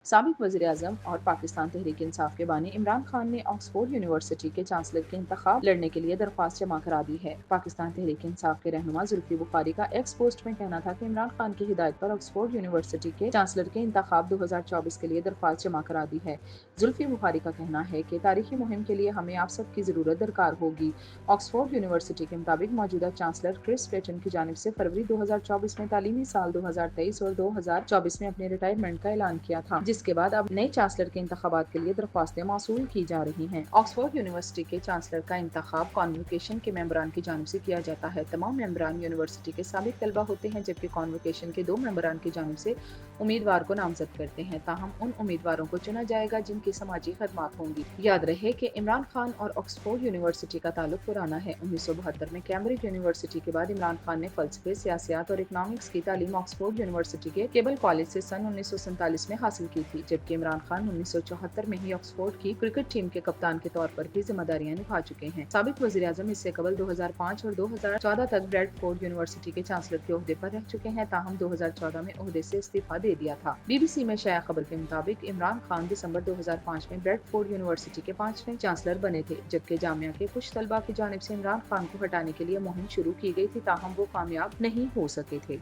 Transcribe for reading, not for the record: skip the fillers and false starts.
साबिक वज़ीर-ए-आज़म और पाकिस्तान तहरीक इंसाफ के बानी इमरान खान ने ऑक्सफोर्ड यूनिवर्सिटी के चांसलर के इंतखाब लड़ने के लिए दरख्वास्त जमा करा दी है। पाकिस्तान तहरीक इंसाफ के रहनुमा जुल्फी बुखारी का एक्स पोस्ट में कहना था कि इमरान खान की हिदायत पर ऑक्सफोर्ड यूनिवर्सिटी के चांसलर के इंतखाब 2024 के लिए दरख्वास्त जमा करा दी है। जुल्फी बुखारी का कहना है कि तारीखी मुहिम के लिए हमें आप सब की जरूरत दरकार होगी। ऑक्सफोर्ड यूनिवर्सिटी के मुताबिक मौजूदा चांसलर क्रिस पेटन की जानिब से फरवरी 2024 में तालीमी साल 2023 और 2024 में अपने रिटायरमेंट का ऐलान किया था, जिसके बाद अब नए चांसलर के इंतखाबात के लिए दरख्वास्तें मौसूल की जा रही हैं। ऑक्सफोर्ड यूनिवर्सिटी के चांसलर का इंतखाब कॉन्वोकेशन के मेंबरान की जानिब से किया जाता है। तमाम मेंबरान यूनिवर्सिटी के साबिक तलबा होते हैं, जबकि कॉन्वोकेशन के 2 मेंबरान की जानिब से उम्मीदवार को नामजद करते हैं। ताहम उन उम्मीदवारों को चुना जाएगा जिनकी समाजी खदमात होंगी। याद रहे कि इमरान खान और ऑक्सफोर्ड यूनिवर्सिटी का ताल्लुक पुराना है। 1972 में कैम्ब्रिज यूनिवर्सिटी के बाद इमरान खान ने फलसफे, सियासत और इकनॉमिक्स की तालीम ऑक्सफोर्ड यूनिवर्सिटी के केबल कॉलेज से सन 1947 में हासिल की थी, जबकि इमरान खान 1974 में ही ऑक्सफोर्ड की क्रिकेट टीम के कप्तान के तौर पर भी जिम्मेदारियां निभा चुके हैं। साबिक वज़ीर-ए-आज़म इससे कबल 2005 और 2014 तक ब्रैडफोर्ड यूनिवर्सिटी के चांसलर के ओहदे पर रह चुके हैं, ताहम 2014 में ओहदे से इस्तीफा दे दिया था। BBC में शाया खबर के मुताबिक इमरान खान दिसंबर 2005 में ब्रैडफोर्ड यूनिवर्सिटी के 5वें चांसलर बने थे, जबकि जामिया के कुछ तलबा की जानिब से इमरान खान को हटाने के लिए मुहिम शुरू की गई थी, ताहम वो कामयाब नहीं हो सके थे।